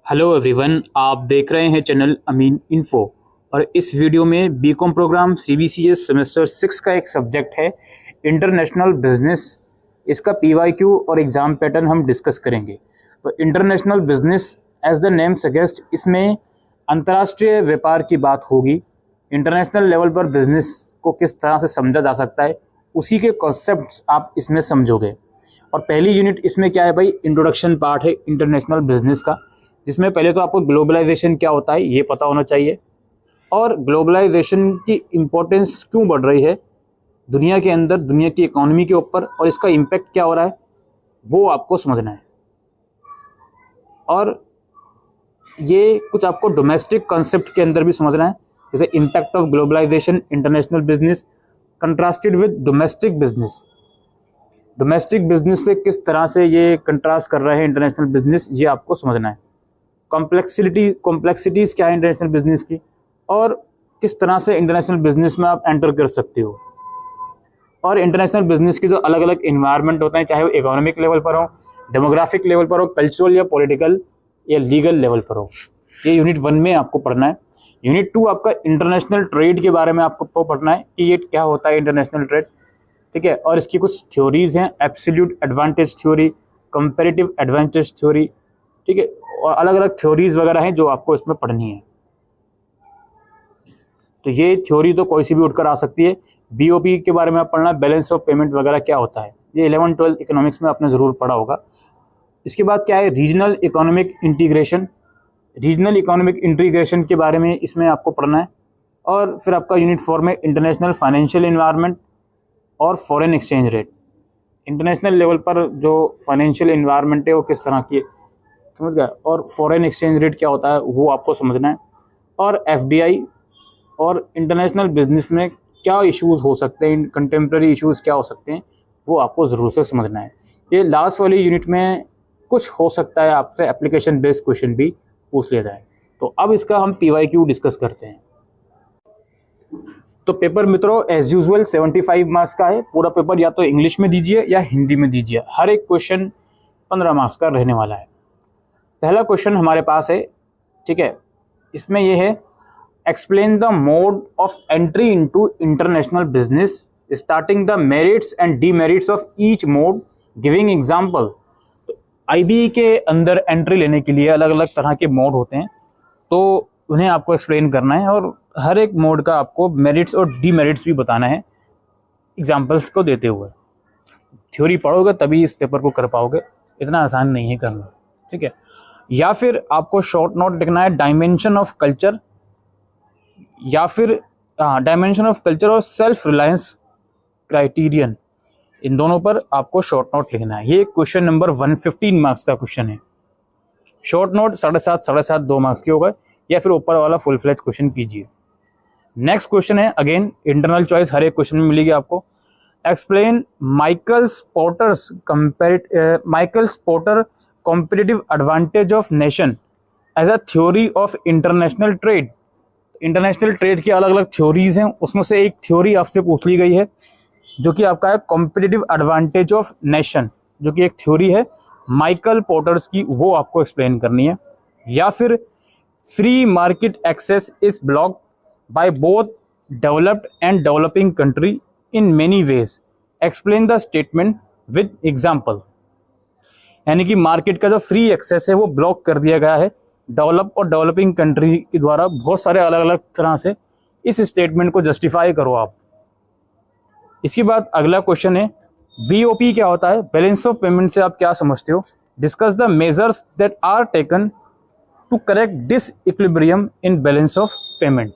Hello everyone, आप देख रहे हैं चैनल अमीन इन्फो। और इस वीडियो में बीकॉम प्रोग्राम सीबीसीएस सेमेस्टर 6 का एक सब्जेक्ट है इंटरनेशनल बिजनेस। इसका पीवाईक्यू और एग्ज़ाम पैटर्न हम डिस्कस करेंगे। तो international business as the name suggest, इसमें अंतर्राष्ट्रीय व्यापार की बात होगी। इंटरनेशनल लेवल पर बिजनेस को किस तरह से समझा जा सकता है, उसी के कॉन्सेप्ट्स आप इसमें समझोगे। और पहली यूनिट इसमें क्या है भाई, इंट्रोडक्शन पार्ट है इंटरनेशनल बिजनेस का, जिसमें पहले तो आपको ग्लोबलाइजेशन क्या होता है ये पता होना चाहिए, और ग्लोबलाइजेशन की इम्पोर्टेंस क्यों बढ़ रही है दुनिया के अंदर, दुनिया की इकोनॉमी के ऊपर, और इसका इम्पैक्ट क्या हो रहा है वो आपको समझना है। और ये कुछ आपको डोमेस्टिक कॉन्सेप्ट के अंदर भी समझना है, जैसे impact of globalisation international business contrasted with domestic business. Domestic business से किस तरह से ये कंट्रास्ट कर रहे हैं इंटरनेशनल बिजनेस, ये आपको समझना है। कॉम्प्लेक्सिटीज़ क्या है इंटरनेशनल बिजनेस की, और किस तरह से इंटरनेशनल बिजनेस में आप एंटर कर सकते हो। और इंटरनेशनल बिजनेस की जो अलग अलग इन्वायरमेंट होते हैं, चाहे वो इकोनॉमिक लेवल पर हो, डेमोग्राफिक लेवल पर हो, कल्चरल या पॉलिटिकल या लीगल लेवल पर हो, ये यूनिट 1 में आपको पढ़ना है। यूनिट 2 आपका इंटरनेशनल ट्रेड के बारे में आपको पढ़ना है कि ये क्या होता है इंटरनेशनल ट्रेड, ठीक है। और इसकी कुछ थ्योरीज हैं, absolute advantage theory, comparative advantage theory, ठीक है, और अलग अलग थ्योरीज वगैरह हैं जो आपको इसमें पढ़नी है। तो ये थ्योरी तो कोई सी भी उठकर आ सकती है। बीओपी के बारे में आप पढ़ना, बैलेंस ऑफ पेमेंट वगैरह क्या होता है, ये 11-12 इकोनॉमिक्स में आपने ज़रूर पढ़ा होगा। इसके बाद क्या है, regional economic integration. Regional economic integration के बारे में इसमें आपको पढ़ना है। और फिर आपका यूनिट 4 में इंटरनेशनल फाइनेंशियल इन्वायरमेंट और foreign exchange rate. International level पर जो फाइनेंशियल इन्वायरमेंट है वो किस तरह की है, समझ गए। और फॉरेन एक्सचेंज रेट क्या होता है वो आपको समझना है। और एफडीआई और इंटरनेशनल बिजनेस में क्या इश्यूज़ हो सकते हैं, कंटेम्प्रेरी इश्यूज़ क्या हो सकते हैं, वो आपको ज़रूर से समझना है। ये लास्ट वाली यूनिट में कुछ हो सकता है आपसे एप्लीकेशन बेस्ड क्वेश्चन भी पूछ लिया जाए। तो अब इसका हम पीवाईक्यू डिस्कस करते हैं। तो पेपर मित्रों एज यूजुअल 75 मार्क्स का है। पूरा पेपर या तो इंग्लिश में दीजिए या हिंदी में दीजिए। हर एक क्वेश्चन 15 मार्क्स का रहने वाला है। पहला क्वेश्चन हमारे पास है, ठीक है, इसमें यह है, explain the mode of entry into international business starting the merits and demerits of each mode giving example. IB के अंदर एंट्री लेने के लिए अलग अलग तरह के मोड होते हैं, तो उन्हें आपको एक्सप्लेन करना है, और हर एक मोड का आपको मेरिट्स और डीमेरिट्स भी बताना है एग्जाम्पल्स को देते हुए। थ्योरी पढ़ोगे तभी इस पेपर को कर पाओगे, इतना आसान नहीं है करना, ठीक है। या फिर आपको शॉर्ट नोट लिखना है डायमेंशन ऑफ कल्चर, या फिर डायमेंशन ऑफ कल्चर और सेल्फ रिलायंस क्राइटेरियन, इन दोनों पर आपको शॉर्ट नोट लिखना है। ये क्वेश्चन नंबर 115 मार्क्स का क्वेश्चन है। शॉर्ट नोट 7.5 2 मार्क्स के होगा, या फिर ऊपर वाला फुल फ्लेज क्वेश्चन कीजिए। नेक्स्ट क्वेश्चन है, अगेन इंटरनल चॉइस हर एक क्वेश्चन में मिलेगी आपको। Explain Michael Porter competitive advantage of nation as a theory of international trade. International trade की अलग अलग थ्योरीज हैं, उसमें से एक थ्योरी आपसे पूछ ली गई है जो कि आपका है कॉम्पिटिटिव एडवांटेज ऑफ नेशन, जो कि एक थ्योरी है माइकल पोर्टर्स की, वो आपको एक्सप्लेन करनी है। या फिर free market access is blocked by both developed and developing country in many ways, explain the statement with example. यानी कि मार्केट का जो फ्री एक्सेस है वो ब्लॉक कर दिया गया है डेवलप और डेवलपिंग कंट्री के द्वारा बहुत सारे अलग अलग तरह से। इस स्टेटमेंट को जस्टिफाई करो आप। इसके बाद अगला क्वेश्चन है, बीओपी क्या होता है, बैलेंस ऑफ पेमेंट से आप क्या समझते हो। Discuss the measures that are taken to correct disequilibrium in balance of payment.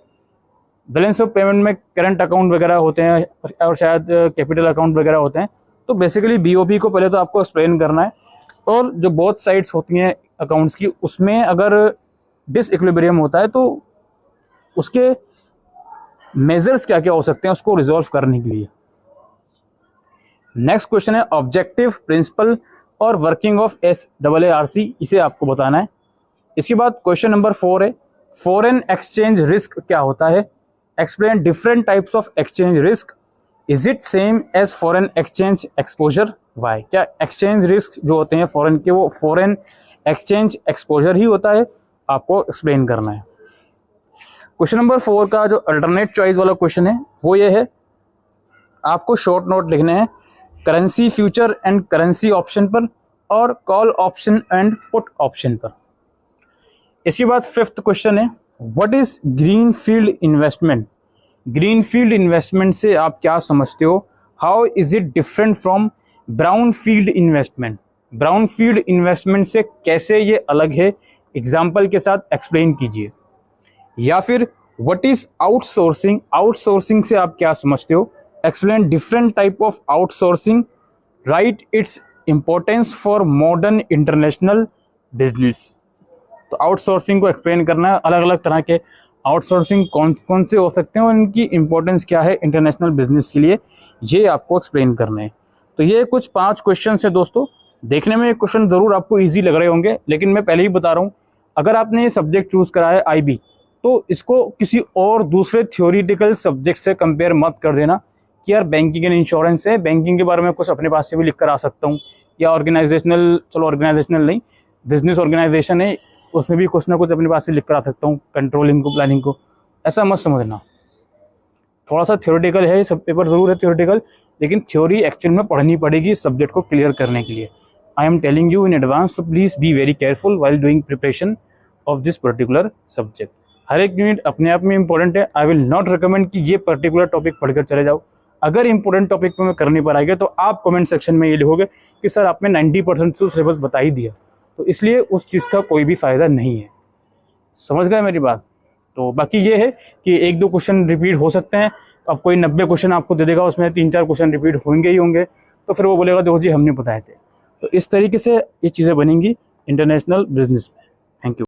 Balance of payment में करंट अकाउंट वगैरह होते हैं और शायद कैपिटल अकाउंट वगैरह होते हैं। तो बेसिकली बीओपी को पहले तो आपको एक्सप्लेन करना है, और जो बोथ साइड्स होती हैं अकाउंट्स की, उसमें अगर डिसइक्विलिब्रियम होता है तो उसके मेजर्स क्या क्या हो सकते हैं उसको रिजॉल्व करने के लिए। नेक्स्ट क्वेश्चन है, ऑब्जेक्टिव प्रिंसिपल और वर्किंग ऑफ SAARC, इसे आपको बताना है। इसके बाद क्वेश्चन नंबर 4 है, फॉरेन एक्सचेंज रिस्क क्या होता है। Explain different types of exchange risk, is it same as foreign exchange exposure, why. क्या एक्सचेंज रिस्क जो होते हैं फॉरेन के, वो फॉरेन एक्सचेंज एक्सपोजर ही होता है आपको एक्सप्लेन करना है। क्वेश्चन नंबर 4 का जो अल्टरनेट चॉइस वाला क्वेश्चन है वो ये है, आपको शॉर्ट नोट लिखने हैं currency future and currency option पर और call option and put option पर। इसके बाद 5th क्वेश्चन है, what is green field investment. Green field investment से आप क्या समझते हो, how is it different from brown field investment. Brown field investment से कैसे ये अलग है, एग्जाम्पल के साथ एक्सप्लेन कीजिए। या फिर व्हाट इज आउटसोर्सिंग, आउटसोर्सिंग से आप क्या समझते हो, explain different type of outsourcing, right its importance for modern international business. तो आउटसोर्सिंग को एक्सप्लेन करना है, अलग अलग तरह के आउटसोर्सिंग कौन कौन से हो सकते हैं और इनकी इंपॉर्टेंस क्या है इंटरनेशनल बिजनेस के लिए, ये आपको एक्सप्लेन करना है। तो ये कुछ 5 क्वेश्चन है दोस्तों। देखने में ये क्वेश्चन ज़रूर आपको ईजी लग रहे होंगे, लेकिन मैं पहले ही बता रहा हूँ, अगर आपने ये सब्जेक्ट चूज़ करा है IB, तो इसको किसी और दूसरे थ्योरेटिकल सब्जेक्ट से कंपेयर मत कर देना कि यार बैंकिंग एंड इंश्योरेंस है, बैंकिंग के बारे में कुछ अपने पास से भी लिख कर आ सकता हूँ, या ऑर्गेनाइजेशनल, चलो ऑर्गेनाइजेशनल नहीं, बिजनेस ऑर्गेनाइजेशन है, उसमें भी कुछ ना कुछ अपने पास से लिख कर आ सकता हूँ, कंट्रोलिंग को, प्लानिंग को। ऐसा मत समझना, थोड़ा सा थ्योरेटिकल है, सब पेपर ज़रूर है थ्योरेटिकल, लेकिन थ्योरी एक्चुअल में पढ़नी पड़ेगी इस सब्जेक्ट को क्लियर करने के लिए। I am telling you in advance, तो please be very careful while doing preparation of this particular subject. हर एक यूनिट अपने आप में इंपॉर्टेंट है। आई विल नॉट रिकमेंड कि ये पर्टिकुलर टॉपिक पढ़कर चले जाओ। अगर इंपॉर्टेंट टॉपिक पे मैं कर नहीं पाएगा तो आप कमेंट सेक्शन में ये लिखोगे कि सर आपने 90% तो सिलेबस बता ही दिया, तो इसलिए उस चीज़ का कोई भी फ़ायदा नहीं है। समझ गए मेरी बात। तो बाकी ये है कि 1-2 क्वेश्चन रिपीट हो सकते हैं। अब कोई 90 क्वेश्चन आपको दे देगा, उसमें 3-4 क्वेश्चन रिपीट होंगे ही होंगे, तो फिर वो बोलेगा देखो जी हमने बताए थे। तो इस तरीके से ये चीज़ें बनेंगी इंटरनेशनल बिजनेस में।